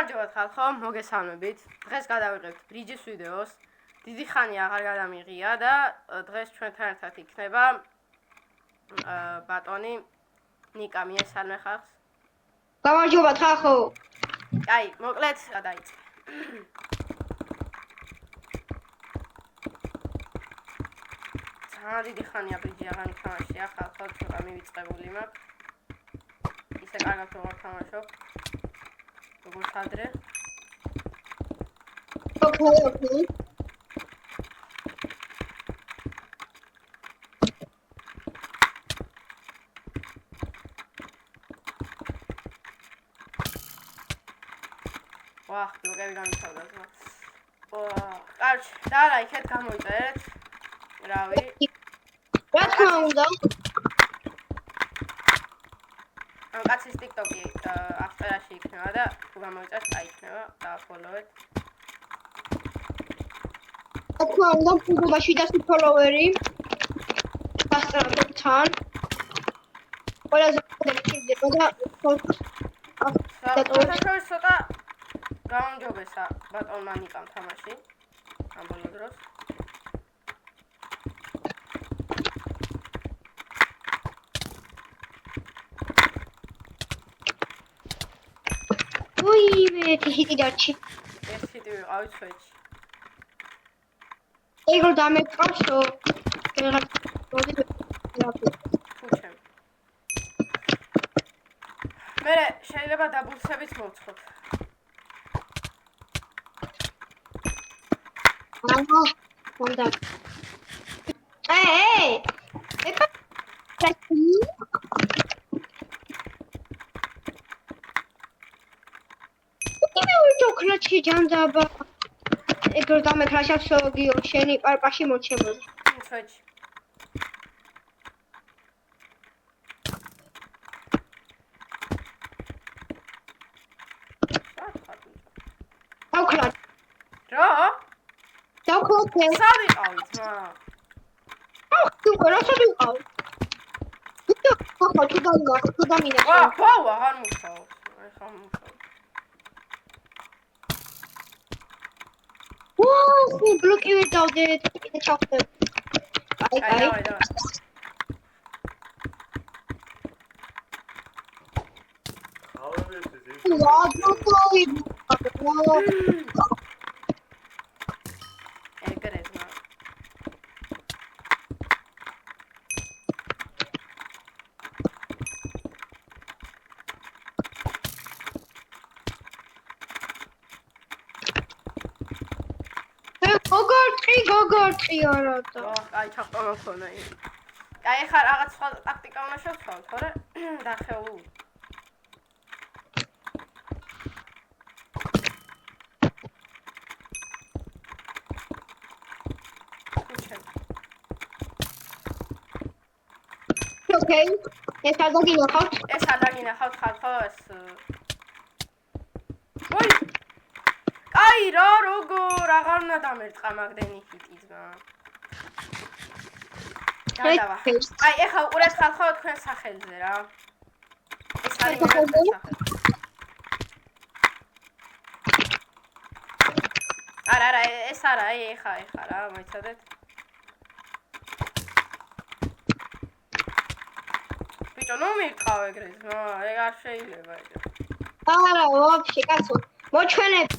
გამარჯობათ ხალხო, მოგესალმებით. დღეს გადავიღებთ ბრიჯის ვიდეოს. დიდი ხანი აღარ გადამიღია და დღეს ჩვენთან ერთად იქნება ბატონი ნიკა, მიესალმე ხალხს. გამარჯობათ ხალხო. აი, მოკლედ გადაიწყე. დიდი ხანია ბრიჯი აღარ მითამაშია, ხალხო, ცოტა მივიწყებული მაქვს. ისე კარგად როგორ თამაშობ. როგორც ადრე. Okay. ვახ, ბლოკები გამიცავდა ზმა. კარჩ, და რა იქეთ გამოიწერეთ. რავი. რა თქმა უნდა. ამ კაცის TikTok-ი აღწერაში იქნება და თუ გამოიწერთ, აი იქნება, დააფოლოვეთ. რა თქმა უნდა, ფიგურაში 700 ფოლოვერი. დასწრებთან. ყველაზე კიდევ და საერთოდ ცოტა გამარჯობესა ბატონმა ნიკამ თამაში. ამ ბოლო დროს. უი, ჰიტი დარჩი. ეს ჰიტი ვიყავი ჩვეჩი. ეგრე დამეკავშო. ფუჩემ. მე შეიძლება დაბულსებით მოვცხოთ. აჰა, უნდა. ეე! ეკა ჩოქლატი ჯანდაბა. ეგრე დამეკრაშავ სოგიო, შენი პარპაში მოჩებოდი. ჩვეჩი. დავქლათ. რა? დავქლათე. სად იყავით, მა? თუ რასად ვიყავ? ხო, თუ დამინახე. ვა, აღარ მუშაობს. ეხლა მუშაობს. ვაუ, ბლოკი ვიდავდე, კიდე ჩავხდები. აი. დავай. ეგრე ძმა. გოგორტი არა და. აი ჩახტომა მქონა ის. აი ხარ რაღაც სხვა ტაქტიკა უნდა შევცვალო, თორე დახეულ. Okay. ეს არ დაგინახავთ? ეს არ დაგინახავთ ხალხო ეს. ვაი! აი რა როგორ აღარ უნდა დამერწყა მაგდენი ჰიტი ძმა. გადავა. აი ეხლა უყურეთ ხალხო თქვენ სახელზე რა. ეს არის მაგდენი სახელი. არა, ეს არა, ეხა რა, მოიცადეთ. ბიჭო, ნუ მიყავ ეგრე ძმა, ეგ არ შეიძლება ეგრე. არა, ვაფშე, კაცო. მოჩვენებ.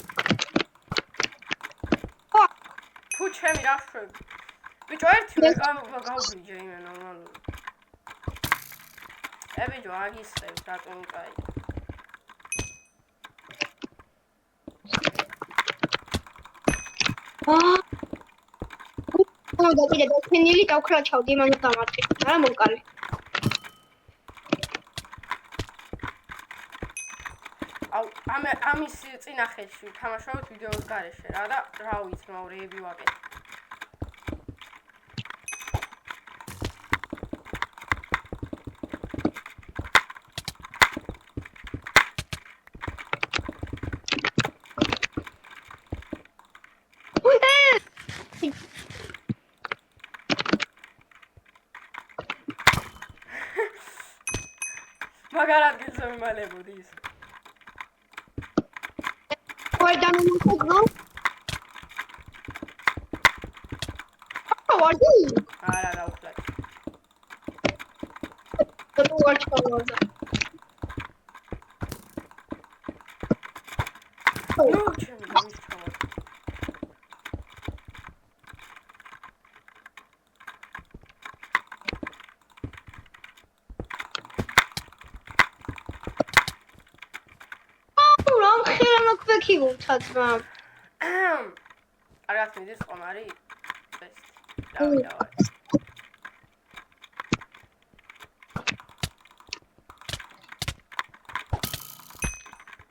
თუ ჩემი რა შვები. ბიჭო, ერთი მე გავბრიჯე იმე ნორმალური. ბიჭო, აგისხებს რატომ კაი. და კიდე დაქენილი დავქრაჩავდი მან დამატყი. რა მომკალე. აუ, ამის წინახელში თამაშობთ ვიდეოს გარეშე რა და რა ვიცი, მაურეები ვაკეთე. მაგარ ადგილზე მიმალებოდი ის. ვერ დამემოწოდო. ვარდი? არა, დაუხლეთ. თუ არ ჩავარდა. ნუ, ჩემი გამიშჩავა. რამ ხელანა ქვექი უცაძმა. კარგად მიდის ყომარი? დავი.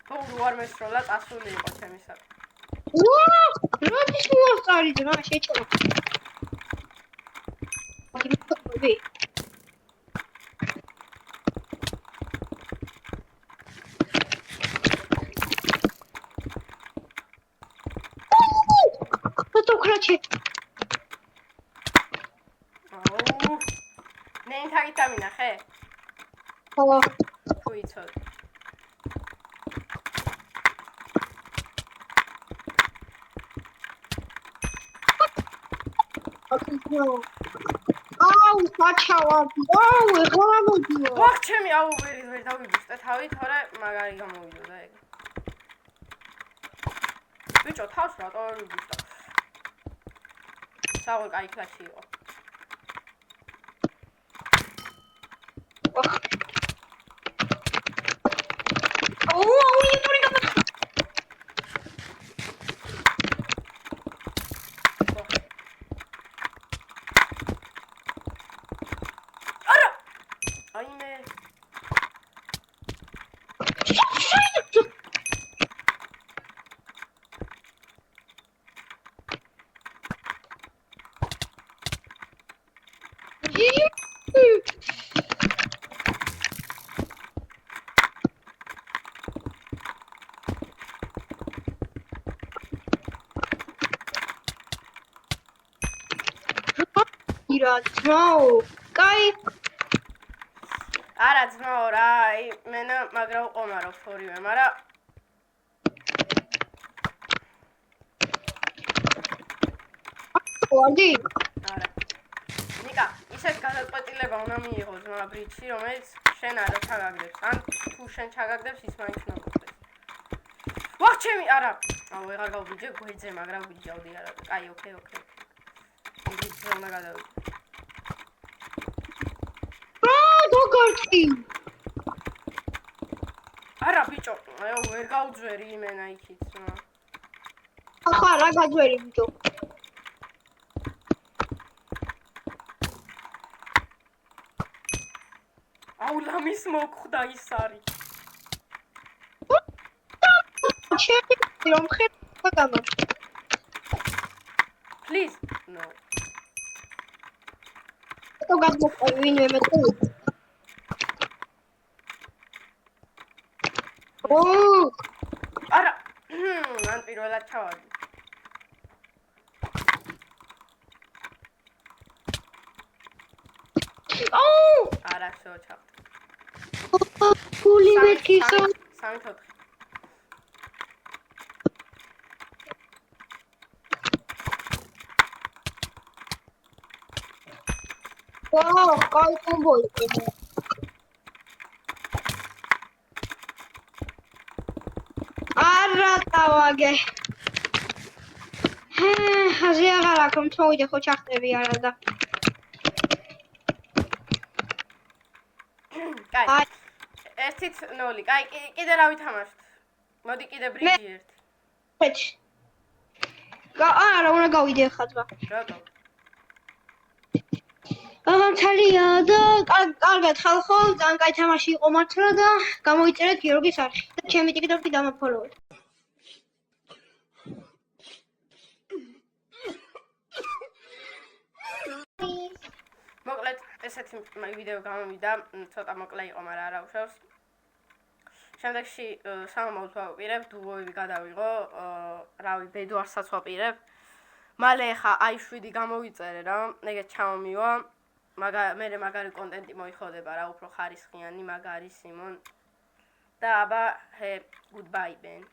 თუ არ მესროლა, წასული იყო ჩემისაკ. როდის მოასწარი რა შეჭო. ვი. Fotoğrafçı. Ne internet'ten he? Tamam. Kuytu. აუ, საჩავარდი. აუ, ეხლა მოდიო. ვახ, ჩემი აუ ვერ დავიბუსტე თავი, თორე მაგარი გამოვიდოდა ეგ. ბიჭო, თავს რატო ვერ ვიბუსტე? საულ კაი კლასი იყო. აუ, იპური და აიმე. ირა, ძმაო. კაი. არა ძმაო რა, აი მენა მაგრა უყომარო ორივე, მაგრამ ვარდი? არა. ნიკა, ისეთ გადაწყვეტილება უნდა მიიღო ძმა ბრიჩი, რომელიც შენ არ ჩაგაგდებს. ან თუ შენ ჩაგაგდებს, ის მაინც უნდა გქონდეს. ვახ, ჩემი, არა. აუ, ვეღარ გავბიჯე გვერდზე, მაგრამ ვიჯავდი არა. კაი, ოკეი. ის უნდა გადავიდე. დოგორტი. არა ბიჭო, აუ ვერ გავძვერი იმენა იქით. ახლა რა გაძვერი ბიჭო? აუ ლამის მოგხვდა ის არის. შენ რომ ხერხა გამა. Please. No. то гадно виню мету. Оо! არა. მან პირველად ჩავარდი. Оо! არა, всё, ჩავარდი. Გული მეთქისო. 3-4. ვაუ, კაი კომბო იყო. არა დავაგე. აზე აღარ აქვს, მოვიდე ხო ჩახტები არა და. კაი. 1-0. კაი, კიდე რა ვითამაშოთ? მოდი კიდე ბრიჯი ერთი. ხეჩ. არა, უნდა გავიდე ხა ძმა. რატო? აღამთალია და კარგად ხალხო, ძალიან კაი თამაში იყო მართლა და გამოიწერეთ გიორგის არხი და ჩემი ტიკტოკი დამაფოლოვეთ. მოკლედ ესეთი ვიდეო გამოვიდა, ცოტა მოკლე იყო, მაგრამ არა უშავს. შემდეგში სამომავლოდ ვაპირებ, დუოები გადავიღო, რავი, ბედვარსაც ვაპირებ. მალე ხა აი 7 გამოვიწერე რა, ეგეც ჩამომივა. მე მაგარი კონტენტი მოიხოდება რა, უფრო ხარისხიანი, მაგარი სიმონ. და აბა, goodbye Ben.